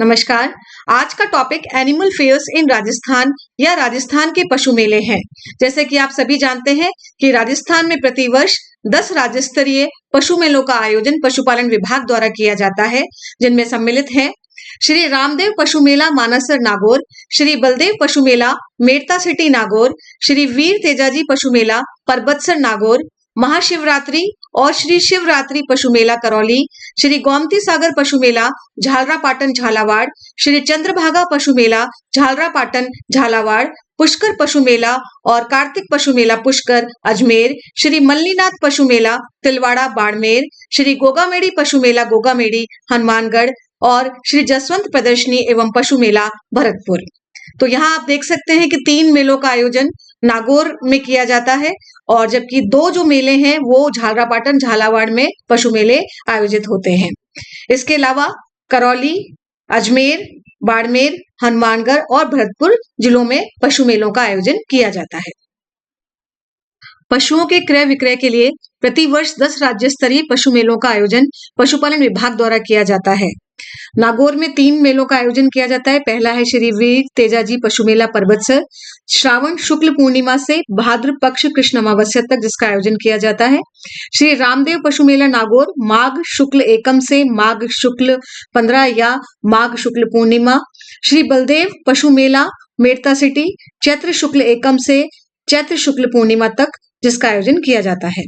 नमस्कार। आज का टॉपिक एनिमल फेयर्स इन राजस्थान या राजस्थान के पशु मेले हैं। जैसे कि आप सभी जानते हैं कि राजस्थान में प्रतिवर्ष 10 राज्य स्तरीय पशु मेलों का आयोजन पशुपालन विभाग द्वारा किया जाता है, जिनमें सम्मिलित हैं श्री रामदेव पशु मेला मानसर नागौर, श्री बलदेव पशु मेला मेड़ता सिटी नागौर, श्री वीर तेजाजी पशु मेला परबतसर नागौर, महाशिवरात्रि और श्री शिवरात्रि पशु मेला करौली, श्री गोमती सागर पशु मेला झालरापाटन झालावाड़, श्री चंद्रभागा पशु मेला झालरापाटन झालावाड़, पुष्कर पशु मेला और कार्तिक पशु मेला पुष्कर अजमेर, श्री मल्लीनाथ पशु मेला तिलवाड़ा बाड़मेर, श्री गोगामेड़ी पशु मेला गोगामेड़ी हनुमानगढ़ और श्री जसवंत प्रदर्शनी एवं पशु मेला भरतपुर। तो यहाँ आप देख सकते हैं कि 3 मेलों का आयोजन नागौर में किया जाता है और जबकि 2 जो मेले हैं वो झालरापाटन झालावाड़ में पशु मेले आयोजित होते हैं। इसके अलावा करौली, अजमेर, बाड़मेर, हनुमानगढ़ और भरतपुर जिलों में पशु मेलों का आयोजन किया जाता है। पशुओं के क्रय विक्रय के लिए प्रतिवर्ष 10 राज्य स्तरीय पशु मेलों का आयोजन पशुपालन विभाग द्वारा किया जाता है। नागौर में 3 मेलों का आयोजन किया जाता है। पहला है श्री वीर तेजाजी पशु मेला परबतसर, श्रावण शुक्ल पूर्णिमा से भाद्र पक्ष कृष्ण अमावस्या तक जिसका आयोजन किया जाता है। श्री रामदेव पशु मेला नागौर माघ शुक्ल एकम से माघ शुक्ल 15 या माघ शुक्ल पूर्णिमा। श्री बलदेव पशु मेला मेड़ता सिटी चैत्र शुक्ल एकम से चैत्र शुक्ल पूर्णिमा तक जिसका आयोजन किया जाता है।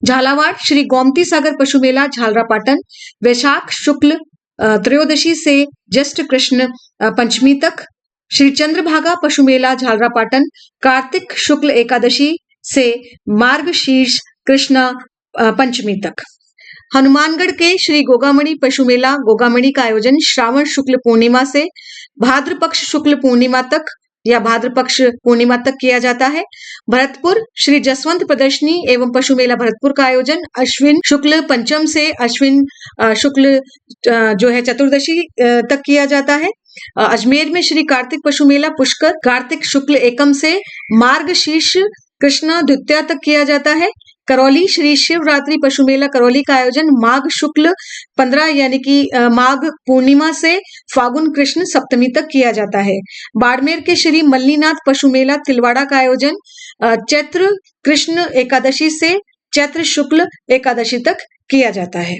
झालावाड़ श्री गोमती सागर पशु मेला झालरापाटन वैशाख शुक्ल त्रयोदशी से ज्येष्ठ कृष्ण पंचमी तक। श्री चंद्रभागा पशु मेला झालरापाटन कार्तिक शुक्ल एकादशी से मार्गशीर्ष कृष्ण पंचमी तक। हनुमानगढ़ के श्री गोगामणि पशु मेला गोगामणि का आयोजन श्रावण शुक्ल पूर्णिमा से भाद्र पक्ष शुक्ल पूर्णिमा तक या भाद्र पक्ष पूर्णिमा तक किया जाता है। भरतपुर श्री जसवंत प्रदर्शनी एवं पशु मेला भरतपुर का आयोजन अश्विन शुक्ल पंचम से अश्विन शुक्ल जो है चतुर्दशी तक किया जाता है। अजमेर में श्री कार्तिक पशु मेला पुष्कर कार्तिक शुक्ल एकम से मार्गशीर्ष कृष्ण द्वितीया तक किया जाता है। करौली श्री शिवरात्रि पशु मेला करौली का आयोजन माघ शुक्ल 15 यानी कि माघ पूर्णिमा से फागुन कृष्ण सप्तमी तक किया जाता है। बाड़मेर के श्री मल्लीनाथ पशु मेला तिलवाड़ा का आयोजन चैत्र कृष्ण एकादशी से चैत्र शुक्ल एकादशी तक किया जाता है।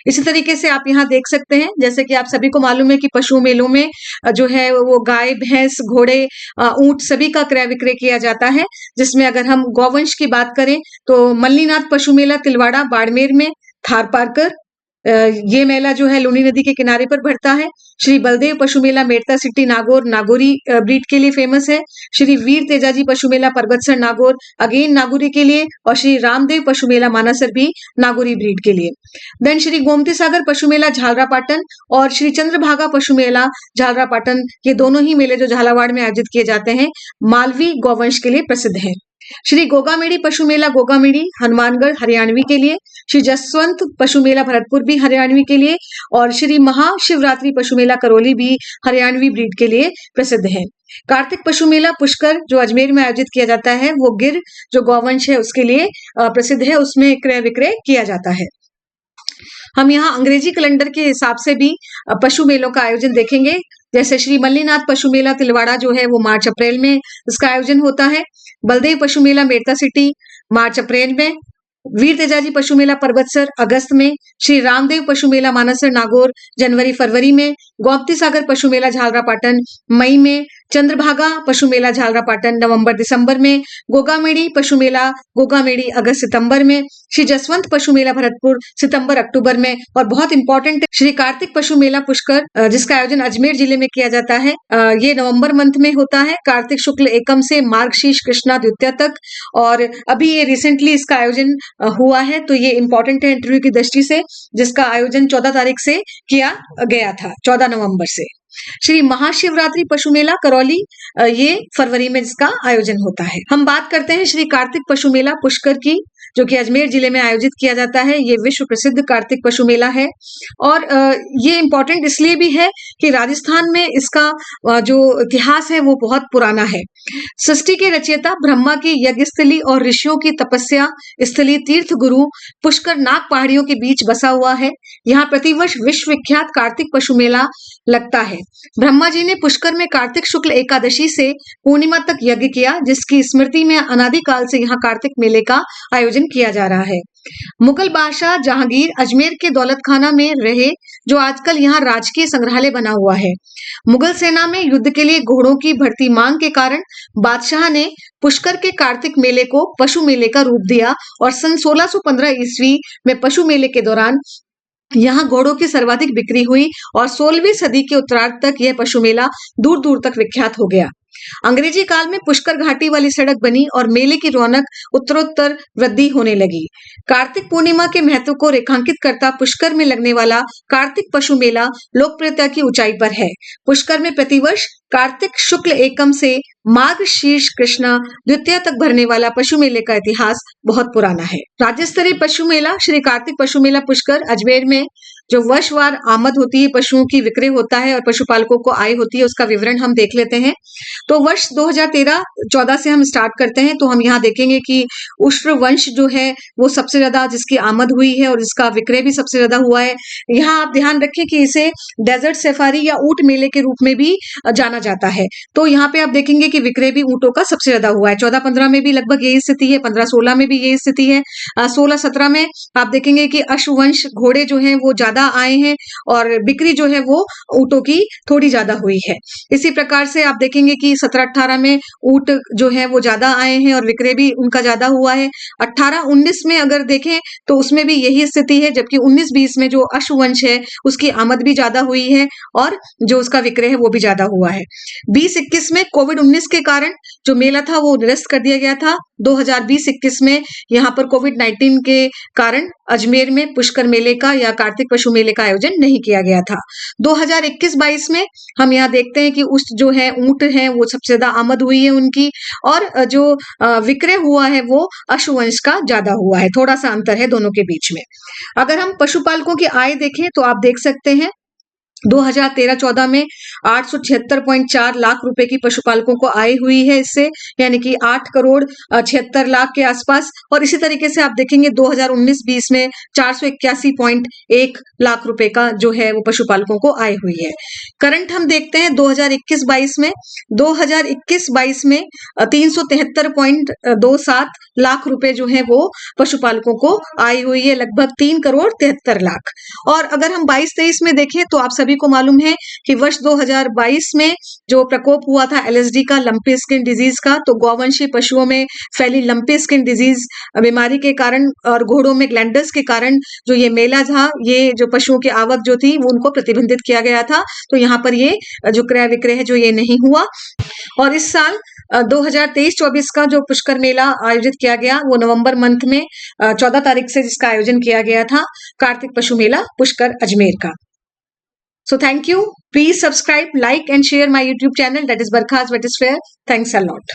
इसी तरीके से आप यहाँ देख सकते हैं, जैसे कि आप सभी को मालूम है कि पशु मेलों में जो है वो गाय भैंस घोड़े ऊंट सभी का क्रय विक्रय किया जाता है। जिसमें अगर हम गौवंश की बात करें तो मल्लीनाथ पशु मेला तिलवाड़ा बाड़मेर में थार पारकर ये मेला जो है लूनी नदी के किनारे पर भरता है। श्री बलदेव पशु मेला मेड़ता सिटी नागौर नागौरी ब्रीड के लिए फेमस है। श्री वीर तेजाजी पशु मेला परबतसर नागौर अगेन नागौरी के लिए और श्री रामदेव पशु मेला मानसर भी नागौरी ब्रीड के लिए। देन श्री गोमती सागर पशु मेला झालरापाटन और श्री चंद्रभागा पशु मेला झालरापाटन ये दोनों ही मेले जो झालावाड़ में आयोजित किए जाते हैं मालवी गौवंश के लिए प्रसिद्ध है। श्री गोगामेड़ी पशु मेला गोगामेड़ी हनुमानगढ़ हरियाणवी के लिए, श्री जसवंत पशु मेला भरतपुर भी हरियाणवी के लिए और श्री महाशिवरात्रि पशु मेला करौली भी हरियाणवी ब्रीड के लिए प्रसिद्ध है। कार्तिक पशु मेला पुष्कर जो अजमेर में आयोजित किया जाता है वो गिर जो गौवंश है उसके लिए प्रसिद्ध है, उसमें क्रय विक्रय किया जाता है। हम यहाँ अंग्रेजी कैलेंडर के हिसाब से भी पशु मेलों का आयोजन देखेंगे। जैसे श्री मल्लीनाथ पशु मेला तिलवाड़ा जो है वो मार्च अप्रैल में इसका आयोजन होता है। बलदेव पशु मेला मेड़ता सिटी मार्च अप्रैल में। वीर तेजाजी पशु मेला परबतसर अगस्त में। श्री रामदेव पशु मेला मानसर नागौर जनवरी फरवरी में। गोमती सागर पशु मेला झालरापाटन मई में। चंद्रभागा पशु मेला झालरापाटन नवंबर दिसंबर में। गोगामेड़ी पशु मेला गोगामेड़ी अगस्त सितंबर में। श्री जसवंत पशु मेला भरतपुर सितंबर अक्टूबर में। और बहुत इंपॉर्टेंट श्री कार्तिक पशु मेला पुष्कर जिसका आयोजन अजमेर जिले में किया जाता है ये नवंबर मंथ में होता है कार्तिक शुक्ल एकम से मार्गशीर्ष कृष्णा द्वितीया तक। और अभी ये रिसेंटली इसका आयोजन हुआ है तो ये इंपॉर्टेंट है इंटरव्यू की दृष्टि से, जिसका आयोजन 14 तारीख से किया गया था 14 नवंबर से। श्री महाशिवरात्रि पशु मेला करौली ये फरवरी में जिसका आयोजन होता है। हम बात करते हैं श्री कार्तिक पशु मेला पुष्कर की जो कि अजमेर जिले में आयोजित किया जाता है। ये विश्व प्रसिद्ध कार्तिक पशु मेला है और ये इम्पोर्टेंट इसलिए भी है कि राजस्थान में इसका जो इतिहास है वो बहुत पुराना है। सृष्टि के रचयिता ब्रह्मा की यज्ञस्थली और ऋषियों की तपस्या स्थली तीर्थ गुरु पुष्कर नाग पहाड़ियों के बीच बसा हुआ है। यहाँ प्रतिवर्ष विश्व विख्यात कार्तिक पशु मेला लगता है। ब्रह्मा जी ने पुष्कर में कार्तिक शुक्ल एकादशी से पूर्णिमा तक यज्ञ किया, जिसकी स्मृति में अनादिकाल से यहाँ कार्तिक मेले का आयोजन किया जा रहा है। मुगल बादशाह जहांगीर अजमेर के दौलत खाना में रहे, जो आजकल यहाँ राजकीय संग्रहालय बना हुआ है। मुगल सेना में युद्ध के लिए घोड़ों की बढ़ती मांग के कारण बादशाह ने पुष्कर के कार्तिक मेले को पशु मेले का रूप दिया और सन 1615 ईस्वी में पशु मेले के दौरान यहाँ घोड़ों की सर्वाधिक बिक्री हुई और 16वीं सदी के उत्तरार्ध तक यह पशु मेला दूर दूर तक विख्यात हो गया। अंग्रेजी काल में पुष्कर घाटी वाली सड़क बनी और मेले की रौनक उत्तरोत्तर वृद्धि होने लगी। कार्तिक पूर्णिमा के महत्व को रेखांकित करता पुष्कर में लगने वाला कार्तिक पशु मेला लोकप्रियता की ऊंचाई पर है। पुष्कर में प्रतिवर्ष कार्तिक शुक्ल एकम से माघ शीर्ष कृष्णा द्वितीया तक भरने वाला पशु मेले का इतिहास बहुत पुराना है। राज्य स्तरीय पशु मेला श्री कार्तिक पशु मेला पुष्कर अजमेर में जो वर्षवार आमद होती है, पशुओं की विक्रय होता है और पशुपालकों को आय होती है, उसका विवरण हम देख लेते हैं। तो वर्ष 2013-14 से हम स्टार्ट करते हैं, तो हम यहाँ देखेंगे कि उष्ट्र वंश जो है वो सबसे ज्यादा जिसकी आमद हुई है और इसका विक्रय भी सबसे ज्यादा हुआ है। यहाँ आप ध्यान रखें कि इसे डेजर्ट सफारी या ऊंट मेले के रूप में भी जाना जाता है। तो यहाँ पे आप देखेंगे कि विक्रय भी ऊंटों का सबसे ज्यादा हुआ है। 14-15 में भी लगभग यही स्थिति है, 15-16 में भी यही स्थिति है, 16-17 में आप देखेंगे कि अश्ववंश घोड़े जो हैं वो ज्यादा आए हैं और बिक्री जो है वो ऊंटों की थोड़ी ज्यादा हुई है। इसी प्रकार से आप देखेंगे कि 17-18 में ऊंट जो है वो ज्यादा आए हैं और विक्रय भी उनका ज्यादा हुआ है। 18-19 में अगर देखें तो उसमें भी यही स्थिति है, जबकि 19-20 में जो अश्ववंश है उसकी आमद भी ज्यादा हुई है और जो उसका विक्रय है वो भी ज्यादा हुआ है। 20-21 में कोविड-19 के कारण जो मेला था वो निरस्त कर दिया गया था। 2020-21 में यहाँ पर कोविड-19 के कारण अजमेर में पुष्कर मेले का या कार्तिक पशु मेले का आयोजन नहीं किया गया था। 2021-22 में हम यहाँ देखते हैं कि उस जो है ऊंट है वो सबसे ज्यादा आमद हुई है उनकी और जो विक्रय हुआ है वो अश्ववंश का ज्यादा हुआ है। थोड़ा सा अंतर है दोनों के बीच में। अगर हम पशुपालकों की आय देखें तो आप देख सकते हैं 2013-14 में 876.4 लाख रुपए की पशुपालकों को आय हुई है इससे, यानी कि 8 करोड़ 76 लाख के आसपास। और इसी तरीके से आप देखेंगे 2019-20 में 481.1 लाख रुपए का जो है वो पशुपालकों को आय हुई है। करंट हम देखते हैं 2021-22 में 373.27 लाख रुपए जो है वो पशुपालकों को आय हुई है, लगभग 3 करोड़ 73 लाख। और अगर हम 22-23 में देखें तो आप सभी को मालूम है कि वर्ष 2022 में जो प्रकोप हुआ था एलएसडी का, लंपी स्किन डिजीज का, तो गौवंशी पशुओं में फैली लंपी स्किन डिजीज बीमारी के कारण और घोड़ों में ग्लैंडर्स के कारण जो ये मेला था, ये जो पशुओं की आवक जो थी वो उनको प्रतिबंधित किया गया था। तो यहाँ पर ये जो क्रय विक्रय है जो ये नहीं हुआ। और इस साल 2023-24 का जो पुष्कर मेला आयोजित किया गया वो नवंबर मंथ में 14 तारीख से जिसका आयोजन किया गया था, कार्तिक पशु मेला पुष्कर अजमेर का। So thank you. Please subscribe, like and share my YouTube channel, that is Barkha's What is Fair. Thanks a lot.